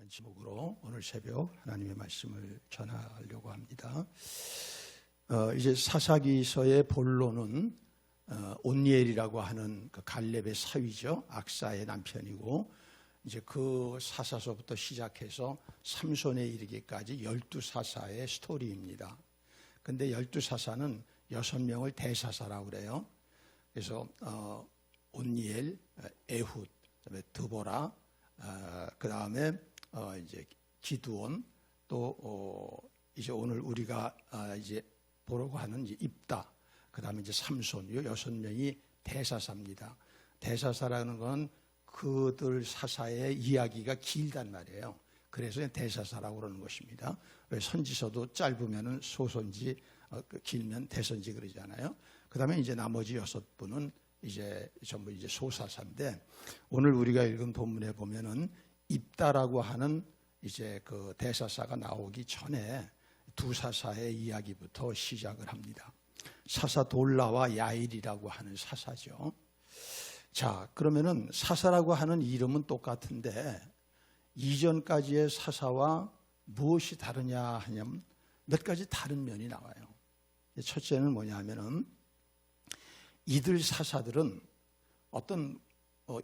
하는 제목으로 오늘 새벽 하나님의 말씀을 전하려고 합니다. 이제 사사기서의 본론은 온니엘이라고 하는 그 갈렙의 사위죠. 악사의 남편이고, 이제 그 사사서부터 시작해서 삼손에 이르기까지 12사사의 스토리입니다. 근데 12사사는 6명을 대사사라고 그래요. 그래서 온니엘, 에훗, 그다음에 드보라, 그 다음에 이제 기드온, 또 이제 오늘 우리가 이제 보려고 하는 이제 입다, 그 다음에 이제 삼손, 이 6명이 대사사입니다. 대사사라는 건 그들 사사의 이야기가 길단 말이에요. 그래서 대사사라고 그러는 것입니다. 왜 선지서도 짧으면은 소선지, 길면 대선지 그러잖아요. 그 다음에 이제 나머지 6분은 이제 전부 이제 소사사인데, 오늘 우리가 읽은 본문에 보면은 입다라고 하는 이제 그 대사사가 나오기 전에 두 사사의 이야기부터 시작을 합니다. 사사 돌라와 야일이라고 하는 사사죠. 자, 그러면은 사사라고 하는 이름은 똑같은데 이전까지의 사사와 무엇이 다르냐 하냐면 몇 가지 다른 면이 나와요. 첫째는 뭐냐 하면은 이들 사사들은 어떤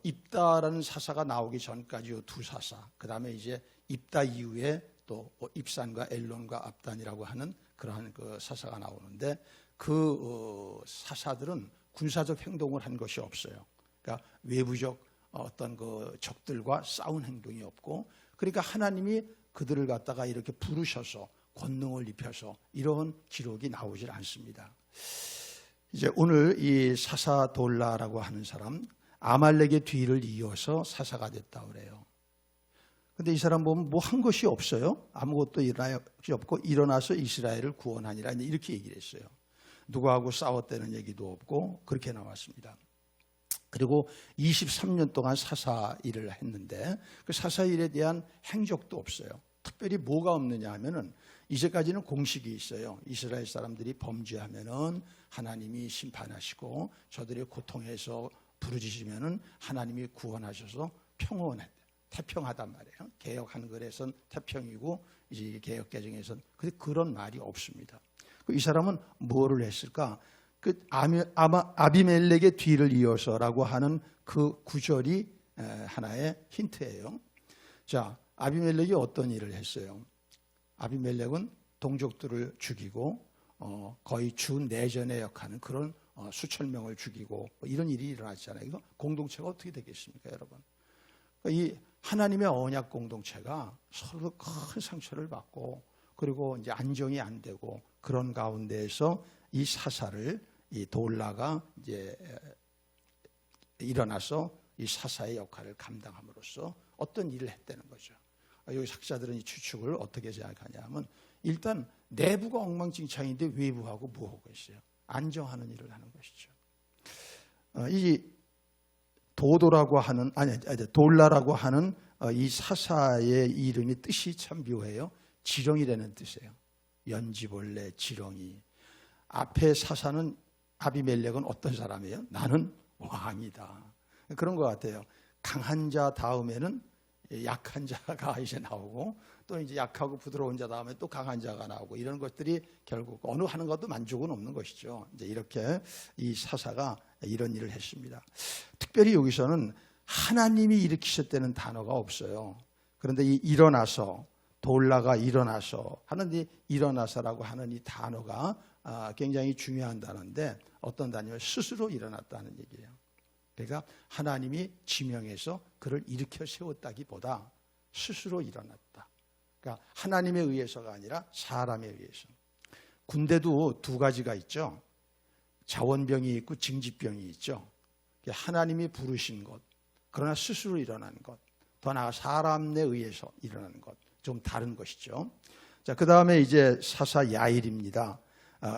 입다라는 사사가 나오기 전까지 두 사사, 그 다음에 이제 입다 이후에 또 입산과 엘론과 압단이라고 하는 그러한 그 사사가 나오는데, 그 사사들은 군사적 행동을 한 것이 없어요. 그러니까 외부적 어떤 그 적들과 싸운 행동이 없고, 그러니까 하나님이 그들을 갖다가 이렇게 부르셔서 권능을 입혀서 이런 기록이 나오질 않습니다. 이제 오늘 이 사사돌라라고 하는 사람, 아말렉의 뒤를 이어서 사사가 됐다 그래요. 근데 이 사람 보면 뭐 한 것이 없어요. 아무것도 일어난 것이 없고 일어나서 이스라엘을 구원하니라 이렇게 얘기를 했어요. 누구하고 싸웠다는 얘기도 없고 그렇게 나왔습니다. 그리고 23년 동안 사사 일을 했는데 그 사사 일에 대한 행적도 없어요. 특별히 뭐가 없느냐 하면은 이제까지는 공식이 있어요. 이스라엘 사람들이 범죄하면은 하나님이 심판하시고 저들의 고통에서 부르짖으면은 하나님이 구원하셔서 태평하단 말이에요. 개혁하는 글에선 태평이고 이제 개혁 개정에선 그런 말이 없습니다. 이 사람은 뭐를 했을까? 그 아비멜렉의 뒤를 이어서라고 하는 그 구절이 하나의 힌트예요. 자, 아비멜렉이 어떤 일을 했어요? 아비멜렉은 동족들을 죽이고 거의 주 내전에 역하는 그런 수천 명을 죽이고 이런 일이 일어났잖아요. 이거 공동체가 어떻게 되겠습니까, 여러분? 이 하나님의 언약 공동체가 서로 큰 상처를 받고 그리고 이제 안정이 안 되고 그런 가운데에서 이 사사를 이 돌라가 이제 일어나서 이 사사의 역할을 감당함으로써 어떤 일을 했다는 거죠. 여기 학자들은 이 추측을 어떻게 생각하냐면 일단 내부가 엉망진창인데 외부하고 뭐하고 있어요? 안정하는 일을 하는 것이죠. 이 도도라고 하는 돌라라고 하는 이 사사의 이름이 뜻이 참 묘해요. 지렁이라는 뜻이에요. 연지벌레, 지렁이. 앞에 사사는 아비멜렉은 어떤 사람이에요? 나는 왕이다. 그런 것 같아요. 강한 자 다음에는 약한 자가 이제 나오고 또 이제 약하고 부드러운 자 다음에 또 강한 자가 나오고 이런 것들이 결국 어느 하는 것도 만족은 없는 것이죠. 이제 이렇게 이 사사가 이런 일을 했습니다. 특별히 여기서는 하나님이 일으키셨다는 단어가 없어요. 그런데 이 일어나서 돌라가 일어나서 하는 이 일어나서라고 하는 이 단어가 굉장히 중요한 단어인데 어떤 단어냐면 스스로 일어났다는 얘기예요. 그러니까 하나님이 지명해서 그를 일으켜 세웠다기보다 스스로 일어났다. 그러니까 하나님에 의해서가 아니라 사람에 의해서. 군대도 두 가지가 있죠. 자원병이 있고 징집병이 있죠. 하나님이 부르신 것, 그러나 스스로 일어난 것, 더 나아가 사람에 의해서 일어나는 것, 좀 다른 것이죠. 자, 그 다음에 이제 사사 야일입니다.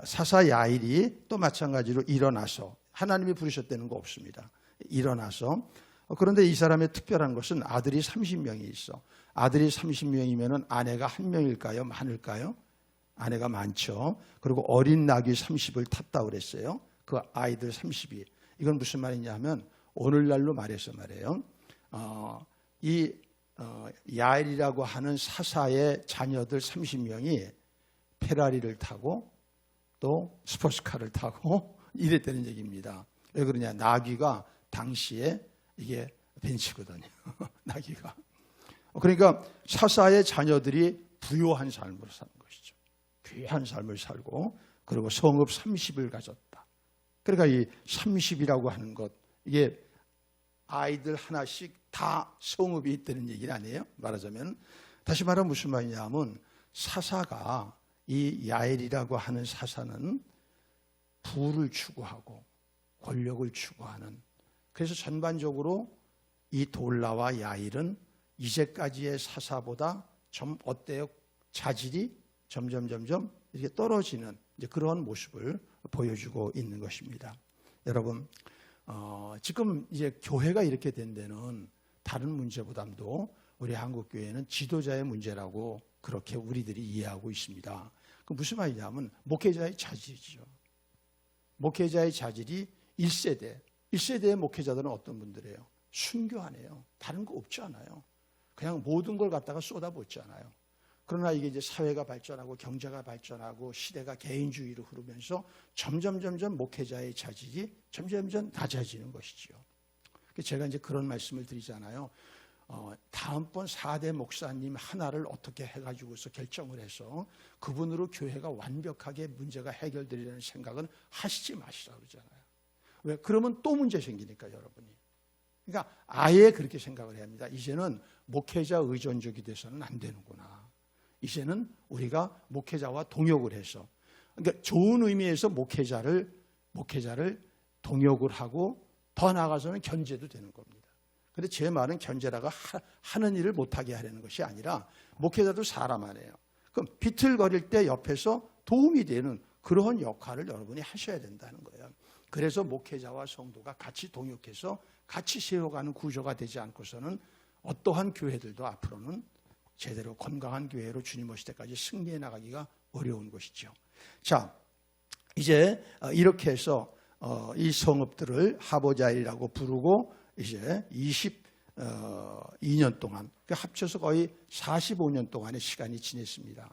사사 야일이 또 마찬가지로 일어나서 하나님이 부르셨다는 거 없습니다. 일어나서. 그런데 이 사람의 특별한 것은 아들이 30명이 있어. 아들이 30명이면 아내가 1명일까요? 많을까요? 아내가 많죠. 그리고 어린 낙이 30을 탔다고 그랬어요. 그 아이들 30이. 이건 무슨 말이냐 하면 오늘날로 말해서 말이에요. 이 야엘이라고 하는 사사의 자녀들 30명이 페라리를 타고 또 스포츠카를 타고 이랬다는 얘기입니다. 왜 그러냐? 나귀가 당시에 이게 벤츠거든요. 나귀가. 그러니까 사사의 자녀들이 부요한 삶을 사는 것이죠. 귀한 삶을 살고 그리고 성읍 30을 가졌다. 그러니까 이 30이라고 하는 것, 이게 아이들 하나씩 다 성읍이 있다는 얘기는 아니에요. 말하자면 다시 말하면 무슨 말이냐면 사사가 이 야엘이라고 하는 사사는 부를 추구하고 권력을 추구하는, 그래서 전반적으로 이 돌라와 야일은 이제까지의 사사보다 좀 어때요? 자질이 점점 이렇게 떨어지는 이제 그런 모습을 보여주고 있는 것입니다. 여러분, 지금 이제 교회가 이렇게 된 데는 다른 문제보다도 우리 한국 교회는 지도자의 문제라고 그렇게 우리들이 이해하고 있습니다. 그 무슨 말이냐면 목회자의 자질이죠. 목회자의 자질이 1세대의 목회자들은 어떤 분들이에요? 순교하네요. 다른 거 없지 않아요. 그냥 모든 걸 갖다가 쏟아붓지 않아요. 그러나 이게 이제 사회가 발전하고 경제가 발전하고 시대가 개인주의로 흐르면서 점점 목회자의 자질이 점점 낮아지는 것이지요. 제가 이제 그런 말씀을 드리잖아요. 다음번 4대 목사님 하나를 어떻게 해가지고서 결정을 해서 그분으로 교회가 완벽하게 문제가 해결되리라는 생각은 하시지 마시라고 그러잖아요. 왜? 그러면 또 문제 생기니까 여러분이. 그러니까 아예 그렇게 생각을 해야 합니다. 이제는 목회자 의존적이 돼서는 안 되는구나. 이제는 우리가 목회자와 동역을 해서, 그러니까 좋은 의미에서 목회자를 동역을 하고 더 나아가서는 견제도 되는 겁니다. 그런데 제 말은 견제라가 하는 일을 못하게 하려는 것이 아니라 목회자도 사람 아니에요. 그럼 비틀거릴 때 옆에서 도움이 되는 그러한 역할을 여러분이 하셔야 된다는 거예요. 그래서 목회자와 성도가 같이 동역해서 같이 세워가는 구조가 되지 않고서는 어떠한 교회들도 앞으로는 제대로 건강한 교회로 주님 오실 때까지 승리해 나가기가 어려운 것이죠. 자, 이제 이렇게 해서 이 성읍들을 하보자일이라고 부르고 이제 22년 동안, 합쳐서 거의 45년 동안의 시간이 지냈습니다.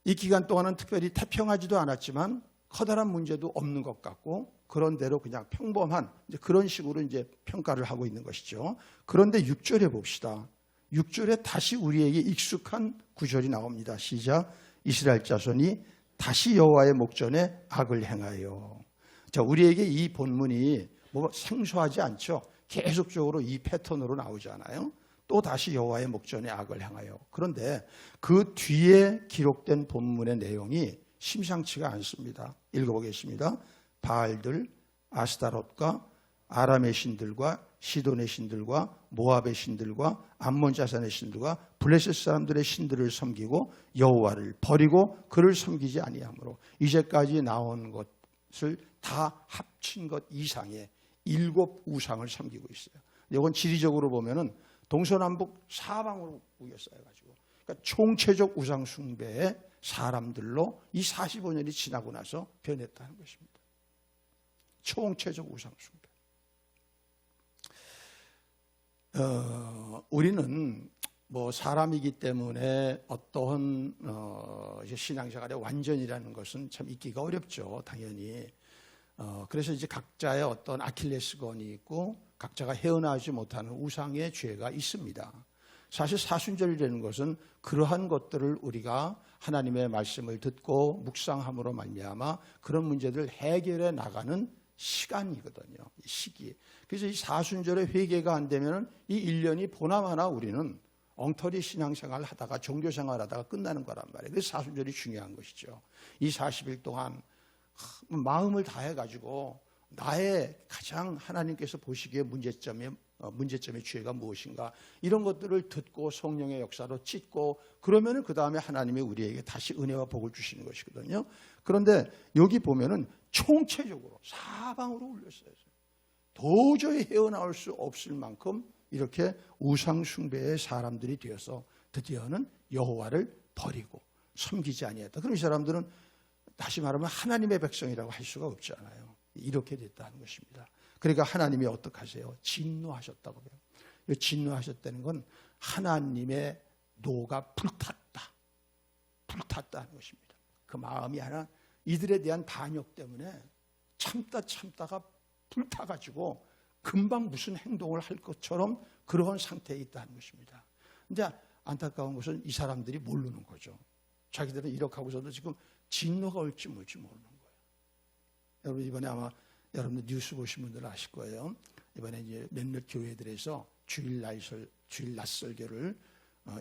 이 기간 동안은 특별히 태평하지도 않았지만 커다란 문제도 없는 것 같고 그런 대로 그냥 평범한 이제 그런 식으로 이제 평가를 하고 있는 것이죠. 그런데 6절에 봅시다. 6절에 다시 우리에게 익숙한 구절이 나옵니다. 시작. 이스라엘 자손이 다시 여호와의 목전에 악을 행하여. 자, 우리에게 이 본문이 뭐 생소하지 않죠. 계속적으로 이 패턴으로 나오잖아요. 또 다시 여호와의 목전에 악을 행하여. 그런데 그 뒤에 기록된 본문의 내용이 심상치가 않습니다. 읽어보겠습니다. 바알들, 아스타롯과 아람의 신들과 시돈의 신들과 모압의 신들과 암몬 자산의 신들과 블레셋 사람들의 신들을 섬기고 여호와를 버리고 그를 섬기지 아니하므로 이제까지 나온 것을 다 합친 것 이상의 7 우상을 섬기고 있어요. 이건 지리적으로 보면은 동서남북 사방으로 우겨싸여가지고, 그러니까 총체적 우상 숭배의 사람들로 이 45년이 지나고 나서 변했다는 것입니다. 총체적 우상 숭배. 우리는 뭐 사람이기 때문에 어떠한 신앙생활의 완전이라는 것은 참 있기가 어렵죠, 당연히. 그래서 이제 각자의 어떤 아킬레스건이 있고 각자가 헤어나오지 못하는 우상의 죄가 있습니다. 사실 사순절이라는 것은 그러한 것들을 우리가 하나님의 말씀을 듣고 묵상함으로 말미암아 그런 문제들을 해결해 나가는 시간이거든요. 시기. 그래서 이 사순절에 회개가 안 되면 이 1년이 보나마나 우리는 엉터리 신앙생활을 하다가 종교생활을 하다가 끝나는 거란 말이에요. 그래서 사순절이 중요한 것이죠. 이 40일 동안 마음을 다해가지고 나의 가장 하나님께서 보시기에 문제점의 죄가 무엇인가 이런 것들을 듣고 성령의 역사로 찢고 그러면은 그 다음에 하나님이 우리에게 다시 은혜와 복을 주시는 것이거든요. 그런데 여기 보면은 총체적으로 사방으로 울렸어요. 도저히 헤어나올 수 없을 만큼 이렇게 우상 숭배의 사람들이 되어서 드디어는 여호와를 버리고 섬기지 아니했다. 그럼 이 사람들은 다시 말하면 하나님의 백성이라고 할 수가 없잖아요. 이렇게 됐다는 것입니다. 그러니까 하나님이 어떡하세요? 진노하셨다고 해요. 진노하셨다는 건 하나님의 노가 불탔다는 것입니다. 그 마음이 하나 이들에 대한 반역 때문에 참다가 불타가지고 금방 무슨 행동을 할 것처럼 그런 상태에 있다는 것입니다. 근데 안타까운 것은 이 사람들이 모르는 거죠. 자기들은 이렇게 하고서도 지금 진노가 올지 뭘지 모르는 거예요. 여러분 이번에 아마 여러분들 뉴스 보신 분들 아실 거예요. 이번에 이제 몇몇 교회들에서 주일 낮 설교를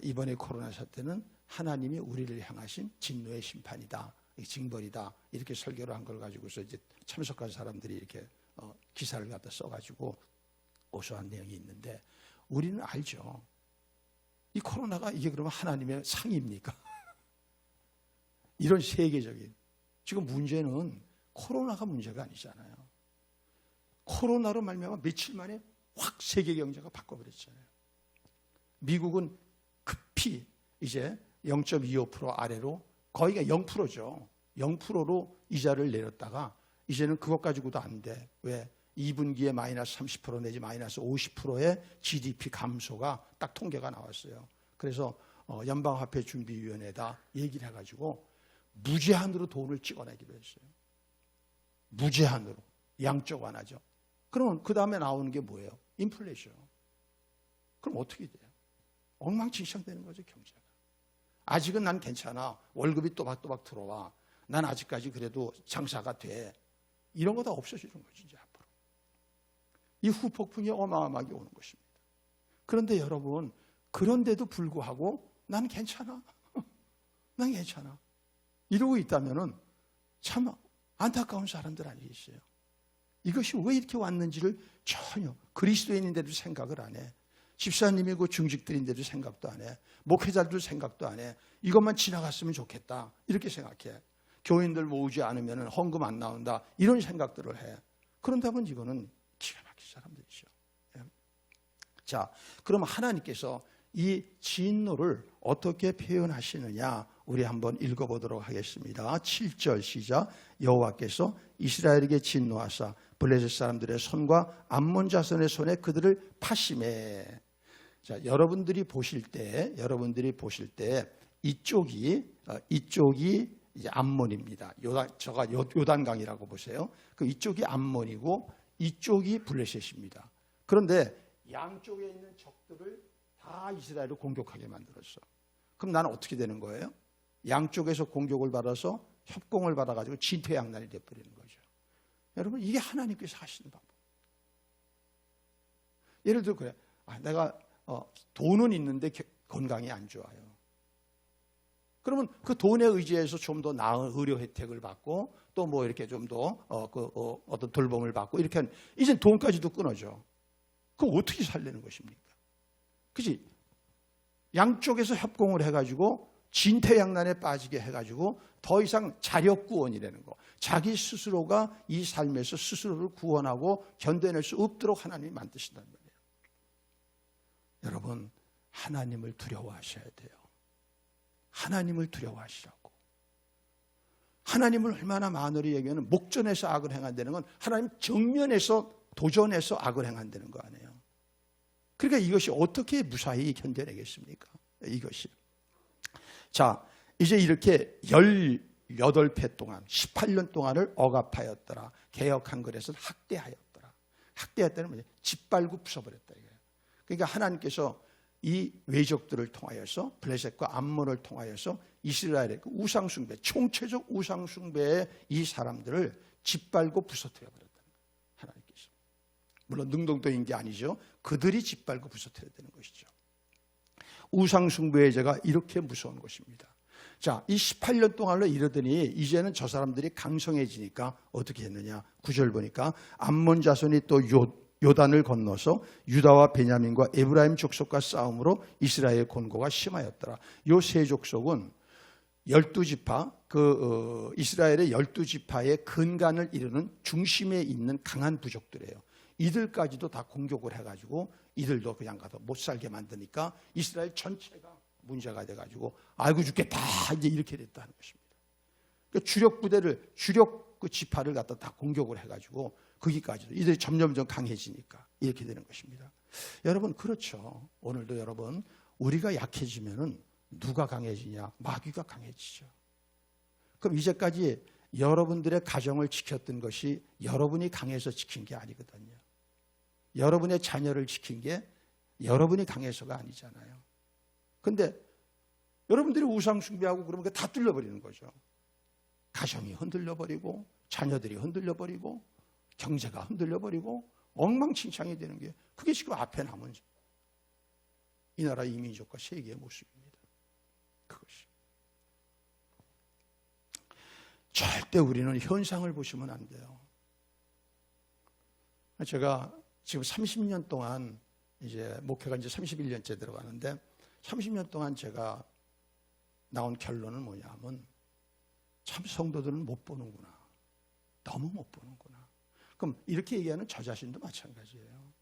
이번에 코로나 사태는 하나님이 우리를 향하신 진노의 심판이다, 징벌이다 이렇게 설교를 한 걸 가지고서 이제 참석한 사람들이 이렇게 기사를 갖다 써가지고 고소한 내용이 있는데 우리는 알죠. 이 코로나가 이게 그러면 하나님의 상입니까? 이런 세계적인 지금 문제는 코로나가 문제가 아니잖아요. 코로나로 말미암아 며칠 만에 확 세계 경제가 바꿔버렸잖아요. 미국은 급히 이제 0.25% 아래로 거의가 0%죠. 0%로 이자를 내렸다가 이제는 그것 가지고도 안 돼. 왜? 2분기에 마이너스 30% 내지 마이너스 50%의 GDP 감소가 딱 통계가 나왔어요. 그래서 연방화폐준비위원회에다 얘기를 해가지고 무제한으로 돈을 찍어내기로 했어요. 무제한으로. 양적 완화죠. 그러면 그 다음에 나오는 게 뭐예요? 인플레이션. 그럼 어떻게 돼요? 엉망진창 되는 거죠, 경제가. 아직은 난 괜찮아. 월급이 또박또박 들어와. 난 아직까지 그래도 장사가 돼. 이런 거 다 없어지는 거지, 이제 앞으로. 이 후폭풍이 어마어마하게 오는 것입니다. 그런데 여러분, 그런데도 불구하고 난 괜찮아. 난 괜찮아. 이러고 있다면은 참 안타까운 사람들 아니겠어요? 이것이 왜 이렇게 왔는지를 전혀 그리스도인인데도 생각을 안 해. 집사님이고 중직들인데도 생각도 안 해. 목회자들도 생각도 안 해. 이것만 지나갔으면 좋겠다. 이렇게 생각해. 교인들 모으지 않으면 헌금 안 나온다. 이런 생각들을 해. 그런다면 이거는 기가 막힌 사람들이죠. 자, 그럼 하나님께서 이 진노를 어떻게 표현하시느냐 우리 한번 읽어보도록 하겠습니다. 7절 시작. 여호와께서 이스라엘에게 진노하사 블레셋 사람들의 손과 암몬 자손의 손에 그들을 파심해. 자, 여러분들이 보실 때 이쪽이 이제 암몬입니다. 요단강이라고 보세요. 그 이쪽이 암몬이고 이쪽이 블레셋입니다. 그런데 양쪽에 있는 적들을 다 이스라엘을 공격하게 만들었어. 그럼 나는 어떻게 되는 거예요? 양쪽에서 공격을 받아서 협공을 받아가지고 진퇴양난이 되어버리는 거죠. 여러분 이게 하나님께서 하시는 방법. 예를 들어 그래. 내가 돈은 있는데 건강이 안 좋아요. 그러면 그 돈에 의지해서 좀 더 나은 의료 혜택을 받고 또 뭐 이렇게 좀 더 어떤 돌봄을 받고 이렇게 하면 이제 돈까지도 끊어져. 그럼 어떻게 살려는 것입니까? 그치? 양쪽에서 협공을 해가지고 진퇴양난에 빠지게 해가지고 더 이상 자력구원이라는 거. 자기 스스로가 이 삶에서 스스로를 구원하고 견뎌낼 수 없도록 하나님이 만드신다는 거예요. 여러분 하나님을 두려워하셔야 돼요. 하나님을 두려워하시라고. 하나님을 얼마나 많으리 얘기하면 목전에서 악을 행한다는 건 하나님 정면에서 도전해서 악을 행한다는 거 아니에요. 그러니까 이것이 어떻게 무사히 견뎌내겠습니까? 이것이. 자, 이제 이렇게 18회 동안 18년 동안을 억압하였더라. 개역 한글에서는 학대하였더라. 학대했다는 뭐냐? 짓밟고 부숴버렸다 이거예요. 그러니까 하나님께서 이 외적들을 통하여서 블레셋과 암몬을 통하여서 이스라엘의 그 우상숭배, 총체적 우상숭배의 이 사람들을 짓밟고 부서뜨려 버렸다는 거예요. 하나님께서. 물론 능동적인 게 아니죠. 그들이 짓밟고 부서뜨려야 되는 것이죠. 우상숭배의 죄가 이렇게 무서운 것입니다. 자, 이 18년 동안을 이르더니 이제는 저 사람들이 강성해지니까 어떻게 했느냐. 9절 보니까 암몬 자손이 또 요단을 건너서 유다와 베냐민과 에브라임 족속과 싸움으로 이스라엘 곤고가 심하였더라. 요 세 족속은 12지파, 이스라엘의 12지파의 근간을 이루는 중심에 있는 강한 부족들이에요. 이들까지도 다 공격을 해가지고 이들도 그냥 가서 못 살게 만드니까 이스라엘 전체가 문제가 돼가지고 아이고 죽겠다 이제 이렇게 됐다는 것입니다. 그러니까 주력 부대를 주력 그 지파를 갖다 다 공격을 해가지고 거기까지도 이들이 점점 강해지니까 이렇게 되는 것입니다. 여러분 그렇죠. 오늘도 여러분 우리가 약해지면은 누가 강해지냐? 마귀가 강해지죠. 그럼 이제까지 여러분들의 가정을 지켰던 것이 여러분이 강해서 지킨 게 아니거든요. 여러분의 자녀를 지킨 게 여러분이 강해서가 아니잖아요. 근데 여러분들이 우상 숭배하고 그러면 다 뚫려버리는 거죠. 가정이 흔들려버리고 자녀들이 흔들려버리고 경제가 흔들려버리고 엉망진창이 되는 게 그게 지금 앞에 남은 이 나라 이민족과 세계의 모습입니다. 그것이. 절대 우리는 현상을 보시면 안 돼요. 제가 지금 30년 동안 이제 목회가 이제 31년째 들어가는데 30년 동안 제가 나온 결론은 뭐냐면 참 성도들은 못 보는구나. 너무 못 보는구나. 그럼 이렇게 얘기하는 저 자신도 마찬가지예요.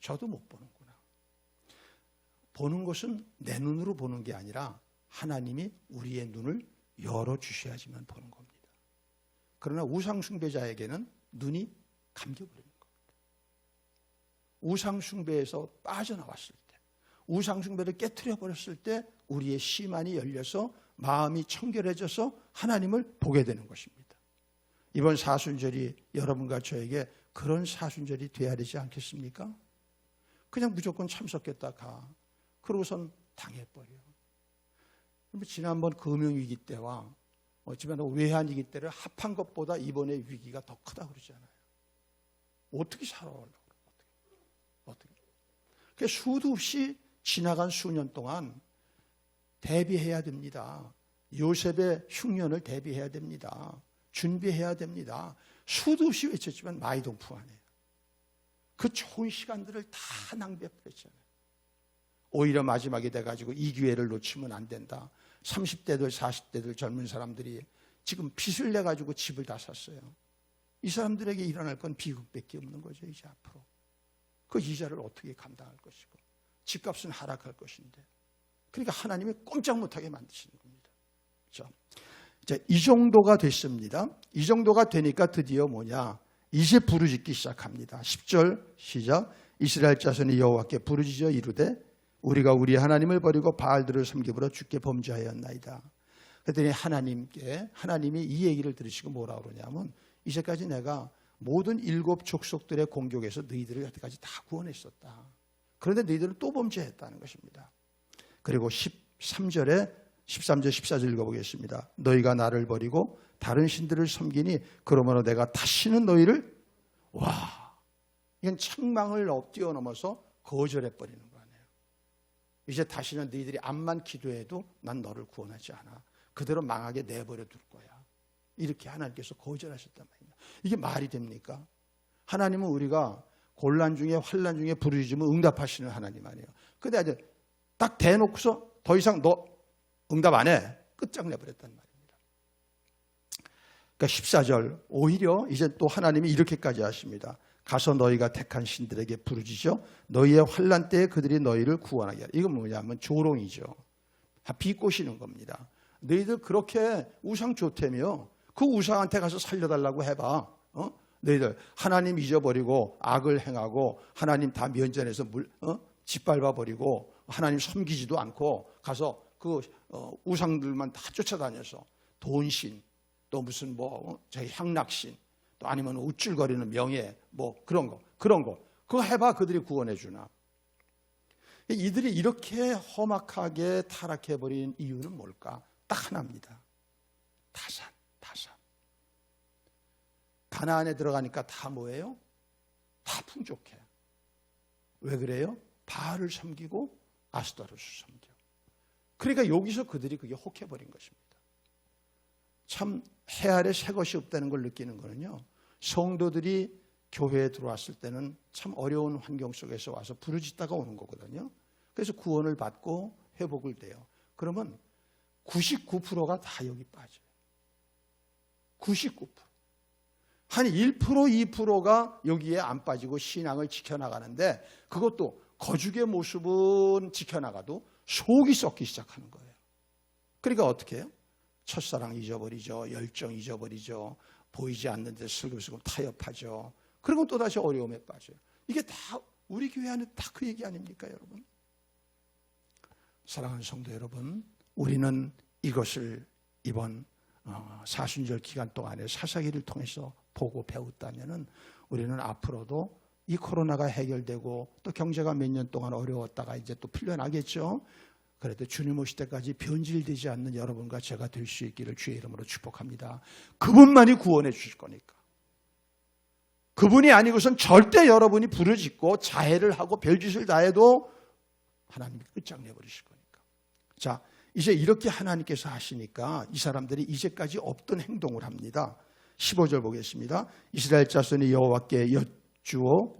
저도 못 보는구나. 보는 것은 내 눈으로 보는 게 아니라 하나님이 우리의 눈을 열어주셔야지만 보는 겁니다. 그러나 우상숭배자에게는 눈이 감겨버리는 겁니다. 우상숭배에서 빠져나왔을 때, 우상숭배를 깨트려버렸을 때 우리의 시만이 열려서 마음이 청결해져서 하나님을 보게 되는 것입니다. 이번 사순절이 여러분과 저에게 그런 사순절이 돼야 되지 않겠습니까? 그냥 무조건 참석했다 가. 그러고선 당해버려. 지난번 금융위기 때와 어쩌면 외환위기 때를 합한 것보다 이번의 위기가 더 크다 그러잖아요. 어떻게 살아오려고 그래요? 어떻게? 그 수도 없이 지나간 수년 동안 대비해야 됩니다. 요셉의 흉년을 대비해야 됩니다. 준비해야 됩니다. 수도 없이 외쳤지만 마이동풍하네요. 그 좋은 시간들을 다 낭비해버렸잖아요. 오히려 마지막이 돼가지고 이 기회를 놓치면 안 된다. 30대들 40대들 젊은 사람들이 지금 빚을 내가지고 집을 다 샀어요. 이 사람들에게 일어날 건 비극밖에 없는 거죠. 이제 앞으로 그 이자를 어떻게 감당할 것이고 집값은 하락할 것인데, 그러니까 하나님이 꼼짝 못하게 만드시는 겁니다. 그렇죠? 이제 이 정도가 됐습니다. 이 정도가 되니까 드디어 뭐냐, 이제 부르짖기 시작합니다. 10절 시작. 이스라엘 자손이 여호와께 부르짖어 이르되 우리가 우리 하나님을 버리고 바알들을 섬기므로 주께 범죄하였나이다. 그랬더니 하나님이 이 얘기를 들으시고 뭐라 그러냐면, 이제까지 내가 모든 7 족속들의 공격에서 너희들을 여태까지 다 구원했었다. 그런데 너희들은 또 범죄했다는 것입니다. 그리고 13절 14절 읽어보겠습니다. 너희가 나를 버리고 다른 신들을 섬기니 그러므로 내가 다시는 너희를, 와, 이건 책망을 뛰어넘어서 거절해버리는 거예요. 이제 다시는 너희들이 암만 기도해도 난 너를 구원하지 않아. 그대로 망하게 내버려 둘 거야. 이렇게 하나님께서 거절하셨단 말입니다. 이게 말이 됩니까? 하나님은 우리가 곤란 중에 환난 중에 부르짖으면 응답하시는 하나님 아니에요. 근데 아주 딱 대놓고서 더 이상 너 응답 안 해. 끝장내버렸단 말입니다. 그러니까 14절 오히려 이제 또 하나님이 이렇게까지 하십니다. 가서 너희가 택한 신들에게 부르짖어 너희의 환난 때에 그들이 너희를 구원하게 하라. 이건 뭐냐면 조롱이죠. 비꼬시는 겁니다. 너희들 그렇게 우상 좋다며 그 우상한테 가서 살려달라고 해봐. 너희들 하나님 잊어버리고 악을 행하고 하나님 다 면전에서 짓밟아버리고 하나님 섬기지도 않고 가서 그 우상들만 다 쫓아다녀서 돈신 또 무슨 저희 향락신 또 아니면 우쭐거리는 명예 그런 거 그거 해봐. 그들이 구원해 주나. 이들이 이렇게 험악하게 타락해버린 이유는 뭘까? 딱 하나입니다. 타산. 가나안에 들어가니까 다 뭐예요? 다 풍족해. 왜 그래요? 바알을 섬기고 아스타롯을 섬겨. 그러니까 여기서 그들이 그게 혹해버린 것입니다. 참 해 아래 새 것이 없다는 걸 느끼는 거는요, 성도들이 교회에 들어왔을 때는 참 어려운 환경 속에서 와서 부르짖다가 오는 거거든요. 그래서 구원을 받고 회복을 돼요. 그러면 99%가 다 여기 빠져요. 99%. 한 1%, 2%가 여기에 안 빠지고 신앙을 지켜나가는데, 그것도 거죽의 모습은 지켜나가도 속이 썩기 시작하는 거예요. 그러니까 어떻게 해요? 첫사랑 잊어버리죠. 열정 잊어버리죠. 보이지 않는데 슬금슬금 타협하죠. 그리고 또다시 어려움에 빠져요. 이게 다 우리 교회 안에 다 그 얘기 아닙니까, 여러분? 사랑하는 성도 여러분, 우리는 이것을 이번 사순절 기간 동안에 사사기를 통해서 보고 배웠다면은 우리는 앞으로도 이 코로나가 해결되고 또 경제가 몇 년 동안 어려웠다가 이제 또 풀려나겠죠. 그래도 주님 오실 때까지 변질되지 않는 여러분과 제가 될 수 있기를 주의 이름으로 축복합니다. 그분만이 구원해 주실 거니까. 그분이 아니고선 절대 여러분이 부르짖고 자해를 하고 별짓을 다 해도 하나님이 끝장내버리실 거니까. 자, 이제 이렇게 하나님께서 하시니까 이 사람들이 이제까지 없던 행동을 합니다. 15절 보겠습니다. 이스라엘 자손이 여호와께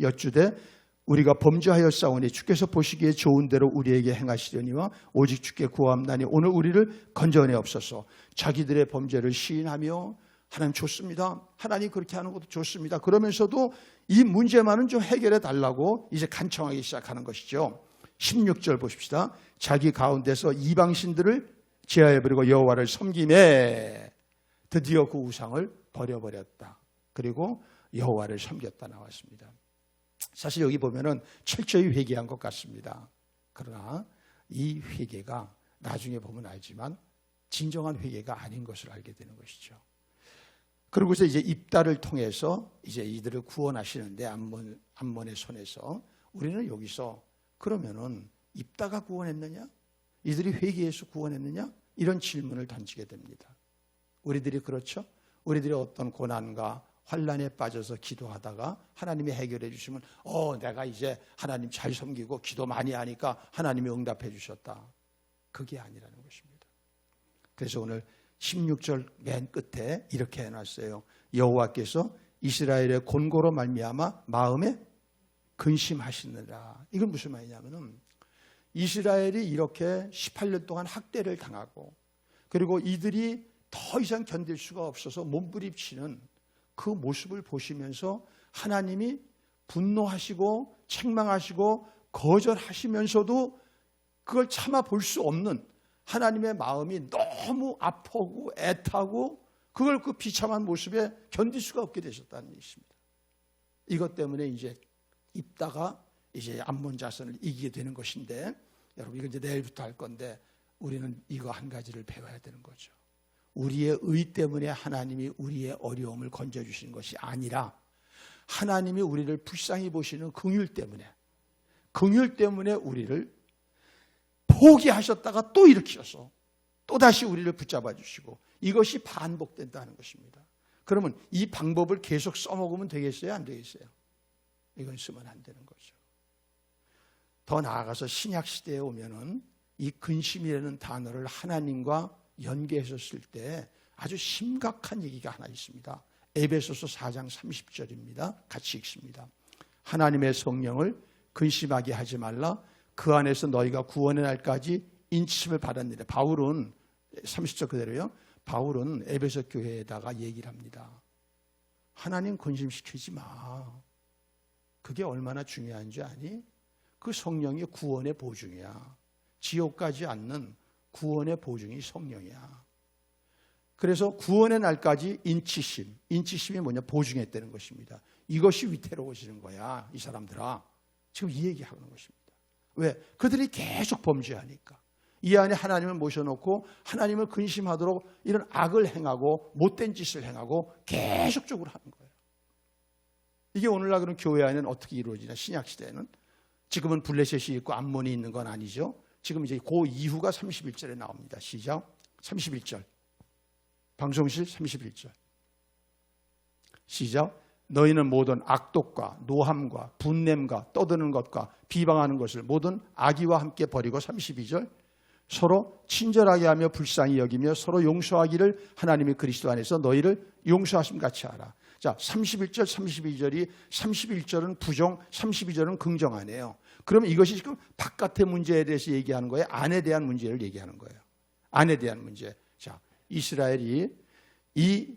여쭈되 우리가 범죄하였사오니 주께서 보시기에 좋은 대로 우리에게 행하시려니와 오직 주께 구하옵나니 오늘 우리를 건져내옵소서. 자기들의 범죄를 시인하며 하나님 좋습니다. 하나님 그렇게 하는 것도 좋습니다. 그러면서도 이 문제만은 좀 해결해 달라고 이제 간청하기 시작하는 것이죠. 16절 보십시다. 자기 가운데서 이방신들을 제하여버리고 여호와를 섬기매 드디어 그 우상을 버려버렸다. 그리고 여호와를 섬겼다 나왔습니다. 사실 여기 보면은 철저히 회개한 것 같습니다. 그러나 이 회개가 나중에 보면 알지만 진정한 회개가 아닌 것을 알게 되는 것이죠. 그리고서 이제 입다를 통해서 이제 이들을 구원하시는데 암몬의 손에서 우리는 여기서 그러면은 입다가 구원했느냐? 이들이 회개해서 구원했느냐? 이런 질문을 던지게 됩니다. 우리들이 그렇죠? 우리들이 어떤 고난과 환난에 빠져서 기도하다가 하나님이 해결해 주시면 내가 이제 하나님 잘 섬기고 기도 많이 하니까 하나님이 응답해 주셨다. 그게 아니라는 것입니다. 그래서 오늘 16절 맨 끝에 이렇게 해놨어요. 여호와께서 이스라엘의 곤고로 말미암아 마음에 근심하시느라. 이건 무슨 말이냐면은 이스라엘이 이렇게 18년 동안 학대를 당하고 그리고 이들이 더 이상 견딜 수가 없어서 몸부림치는 그 모습을 보시면서 하나님이 분노하시고 책망하시고 거절하시면서도 그걸 참아 볼 수 없는 하나님의 마음이 너무 아프고 애타고 그걸 그 비참한 모습에 견딜 수가 없게 되셨다는 것입니다. 이것 때문에 이제 입다가 이제 암몬 자손을 이기게 되는 것인데 여러분 이거 이제 내일부터 할 건데 우리는 이거 한 가지를 배워야 되는 거죠. 우리의 의 때문에 하나님이 우리의 어려움을 건져주시는 것이 아니라 하나님이 우리를 불쌍히 보시는 긍휼 때문에 우리를 포기하셨다가 또 일으키셔서 또다시 우리를 붙잡아 주시고 이것이 반복된다는 것입니다. 그러면 이 방법을 계속 써먹으면 되겠어요? 안 되겠어요? 이건 쓰면 안 되는 거죠. 더 나아가서 신약시대에 오면은 이 근심이라는 단어를 하나님과 연계해서 쓸 때 아주 심각한 얘기가 하나 있습니다. 에베소서 4장 30절입니다. 같이 읽습니다. 하나님의 성령을 근심하게 하지 말라. 그 안에서 너희가 구원의 날까지 인치심을 받았느니라. 바울은 30절 그대로요. 바울은 에베소 교회에다가 얘기를 합니다. 하나님 근심시키지 마. 그게 얼마나 중요한 줄 아니? 그 성령이 구원의 보증이야. 지옥 가지 않는 구원의 보증이 성령이야. 그래서 구원의 날까지 인치심이 뭐냐? 보증했다는 것입니다. 이것이 위태로워지는 거야, 이 사람들아. 지금 이 얘기하는 것입니다. 왜? 그들이 계속 범죄하니까. 이 안에 하나님을 모셔놓고 하나님을 근심하도록 이런 악을 행하고 못된 짓을 행하고 계속적으로 하는 거예요. 이게 오늘날 그런 교회 안에는 어떻게 이루어지냐? 신약시대에는 지금은 블레셋이 있고 암몬이 있는 건 아니죠. 지금 이제 그 이후가 31절에 나옵니다. 시작. 31절. 방송실 31절. 시작. 너희는 모든 악독과 노함과 분냄과 떠드는 것과 비방하는 것을 모든 악의와 함께 버리고 32절. 서로 친절하게 하며 불쌍히 여기며 서로 용서하기를 하나님의 그리스도 안에서 너희를 용서하심 같이 하라. 자, 31절, 32절이 31절은 부정, 32절은 긍정 아니에요. 그러면 이것이 지금 바깥의 문제에 대해서 얘기하는 거예요? 안에 대한 문제를 얘기하는 거예요. 안에 대한 문제. 자, 이스라엘이 이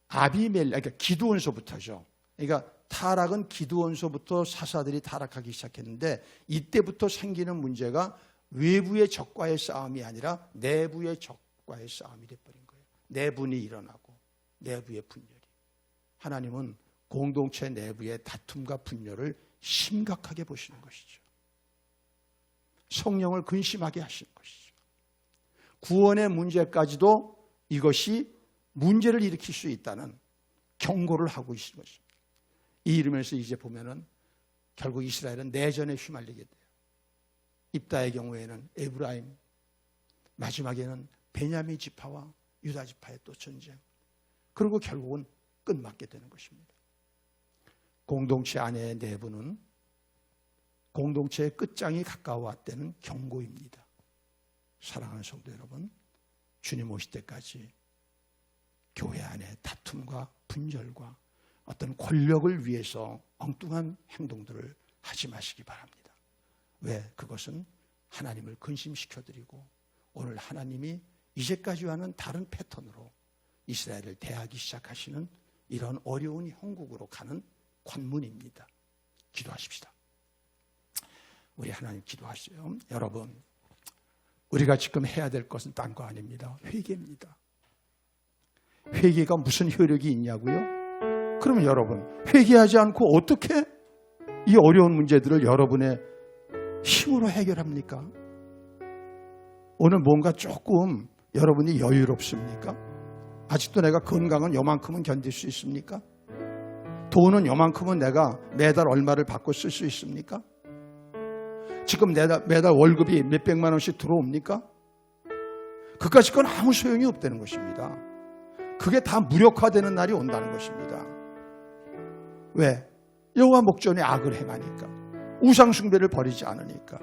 아비멜렉, 그러니까 기드온서부터죠. 그러니까 타락은 기드온서부터 사사들이 타락하기 시작했는데 이때부터 생기는 문제가 외부의 적과의 싸움이 아니라 내부의 적과의 싸움이 돼버린 거예요. 내분이 일어나고 내부의 분열이. 하나님은 공동체 내부의 다툼과 분열을 심각하게 보시는 것이죠. 성령을 근심하게 하시는 것이죠. 구원의 문제까지도 이것이 문제를 일으킬 수 있다는 경고를 하고 있는 것입니다. 이러면서 이제 보면은 결국 이스라엘은 내전에 휘말리게 돼요. 입다의 경우에는 에브라임, 마지막에는 베냐민 지파와 유다 지파의 또 전쟁, 그리고 결국은 끝맞게 되는 것입니다. 공동체 안의 내부는 공동체의 끝장이 가까워왔다는 경고입니다. 사랑하는 성도 여러분, 주님 오실 때까지 교회 안에 다툼과 분열과 어떤 권력을 위해서 엉뚱한 행동들을 하지 마시기 바랍니다. 왜? 그것은 하나님을 근심시켜드리고 오늘 하나님이 이제까지와는 다른 패턴으로 이스라엘을 대하기 시작하시는 이런 어려운 형국으로 가는 관문입니다. 기도하십시다. 우리 하나님 기도하세요. 여러분, 우리가 지금 해야 될 것은 딴 거 아닙니다. 회개입니다. 회개가 무슨 효력이 있냐고요? 그러면 여러분, 회개하지 않고 어떻게 이 어려운 문제들을 여러분의 힘으로 해결합니까? 오늘 뭔가 조금 여러분이 여유롭습니까? 아직도 내가 건강은 요만큼은 견딜 수 있습니까? 돈은 요만큼은 내가 매달 얼마를 받고 쓸 수 있습니까? 지금 매달 월급이 몇백만 원씩 들어옵니까? 그까짓 건 아무 소용이 없다는 것입니다. 그게 다 무력화되는 날이 온다는 것입니다. 왜? 여호와 목전에 악을 행하니까, 우상 숭배를 버리지 않으니까.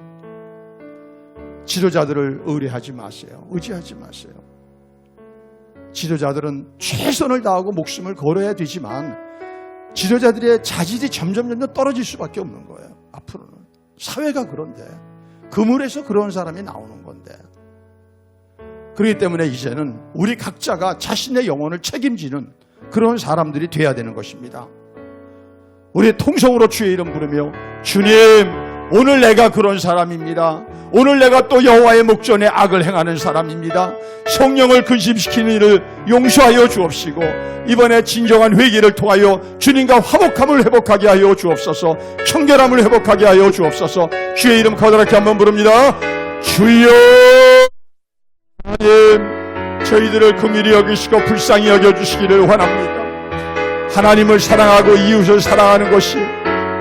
지도자들을 의뢰하지 마세요. 의지하지 마세요. 지도자들은 최선을 다하고 목숨을 걸어야 되지만 지도자들의 자질이 점점 떨어질 수밖에 없는 거예요. 앞으로는 사회가 그런데, 그물에서 그런 사람이 나오는 건데, 그렇기 때문에 이제는 우리 각자가 자신의 영혼을 책임지는 그런 사람들이 돼야 되는 것입니다. 우리 통성으로 주의 이름 부르며, 주님, 오늘 내가 그런 사람입니다. 오늘 내가 또 여호와의 목전에 악을 행하는 사람입니다. 성령을 근심시키는 일을 용서하여 주옵시고, 이번에 진정한 회개를 통하여 주님과 화목함을 회복하게 하여 주옵소서. 청결함을 회복하게 하여 주옵소서. 주의 이름 커다랗게 한번 부릅니다. 주여, 하나님, 저희들을 긍휼히 여기시고 불쌍히 여겨주시기를 원합니다. 하나님을 사랑하고 이웃을 사랑하는 것이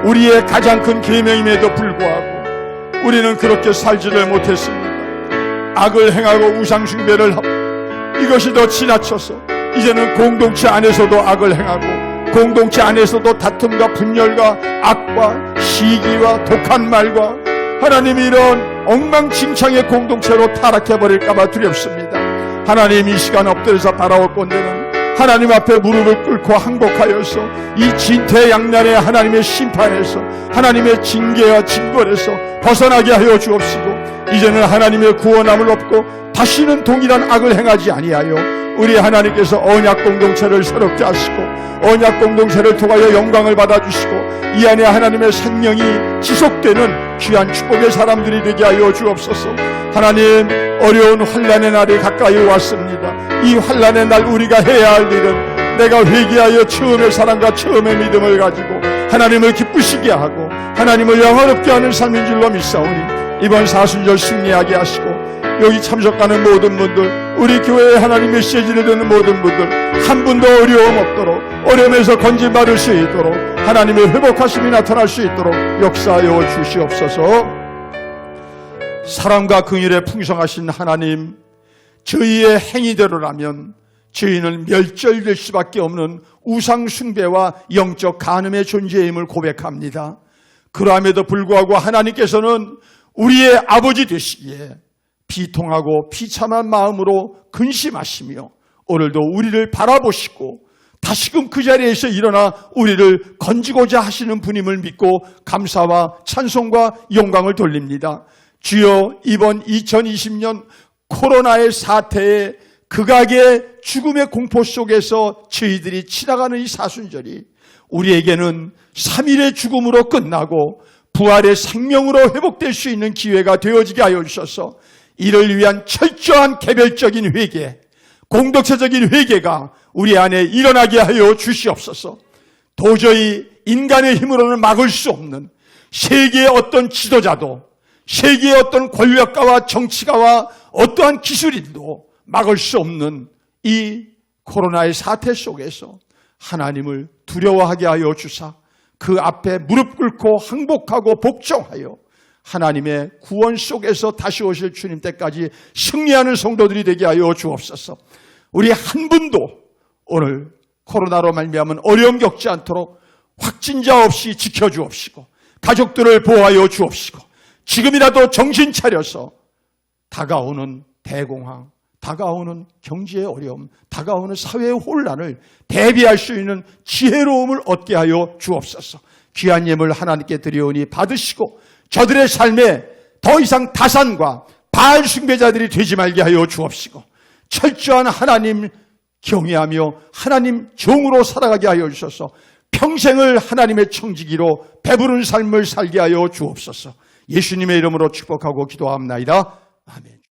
우리의 가장 큰 계명임에도 불구하고 우리는 그렇게 살지를 못했습니다. 악을 행하고 우상숭배를 하고, 이것이 더 지나쳐서 이제는 공동체 안에서도 악을 행하고, 공동체 안에서도 다툼과 분열과 악과 시기와 독한 말과, 하나님, 이런 엉망진창의 공동체로 타락해버릴까봐 두렵습니다. 하나님, 이 시간 엎드려서 바라올 건데는 하나님 앞에 무릎을 꿇고 항복하여서 이 진퇴양난의 하나님의 심판에서, 하나님의 징계와 징벌에서 벗어나게 하여 주옵시고, 이제는 하나님의 구원함을 얻고 다시는 동일한 악을 행하지 아니하여 우리 하나님께서 언약 공동체를 새롭게 하시고 언약 공동체를 통하여 영광을 받아주시고 이 안에 하나님의 생명이 지속되는 귀한 축복의 사람들이 되게 하여 주옵소서. 하나님, 어려운 환난의 날이 가까이 왔습니다. 이 환난의 날 우리가 해야 할 일은 내가 회개하여 처음의 사랑과 처음의 믿음을 가지고 하나님을 기쁘시게 하고 하나님을 영화롭게 하는 삶인 줄로 믿사오니, 이번 사순절 승리하게 하시고 여기 참석하는 모든 분들, 우리 교회에 하나님 메시지를 듣는 모든 분들, 한 분도 어려움 없도록, 어려움에서 건진받을 수 있도록 하나님의 회복하심이 나타날 수 있도록 역사하여 주시옵소서. 사랑과 긍휼에 풍성하신 하나님, 저희의 행위대로라면 저희는 멸절될 수밖에 없는 우상 숭배와 영적 간음의 존재임을 고백합니다. 그럼에도 불구하고 하나님께서는 우리의 아버지 되시기에 비통하고 비참한 마음으로 근심하시며 오늘도 우리를 바라보시고 다시금 그 자리에서 일어나 우리를 건지고자 하시는 분임을 믿고 감사와 찬송과 영광을 돌립니다. 주여, 이번 2020년 코로나의 사태에 극악의 죽음의 공포 속에서 저희들이 지나가는 이 사순절이 우리에게는 3일의 죽음으로 끝나고 부활의 생명으로 회복될 수 있는 기회가 되어지게 하여 주셔서 이를 위한 철저한 개별적인 회개, 공동체적인 회개가 우리 안에 일어나게 하여 주시옵소서. 도저히 인간의 힘으로는 막을 수 없는, 세계의 어떤 지도자도, 세계의 어떤 권력가와 정치가와 어떠한 기술인도 막을 수 없는 이 코로나의 사태 속에서 하나님을 두려워하게 하여 주사 그 앞에 무릎 꿇고 항복하고 복종하여 하나님의 구원 속에서 다시 오실 주님 때까지 승리하는 성도들이 되게 하여 주옵소서. 우리 한 분도 오늘 코로나로 말미암은 어려움 겪지 않도록 확진자 없이 지켜주옵시고 가족들을 보호하여 주옵시고 지금이라도 정신 차려서 다가오는 대공황, 다가오는 경제의 어려움, 다가오는 사회의 혼란을 대비할 수 있는 지혜로움을 얻게 하여 주옵소서. 귀한 예물 하나님께 드리오니 받으시고 저들의 삶에 더 이상 다산과 바알 숭배자들이 되지 말게 하여 주옵시고 철저한 하나님 경외하며 하나님 종으로 살아가게 하여 주셔서 평생을 하나님의 청지기로 배부른 삶을 살게 하여 주옵소서. 예수님의 이름으로 축복하고 기도합나이다. 아멘.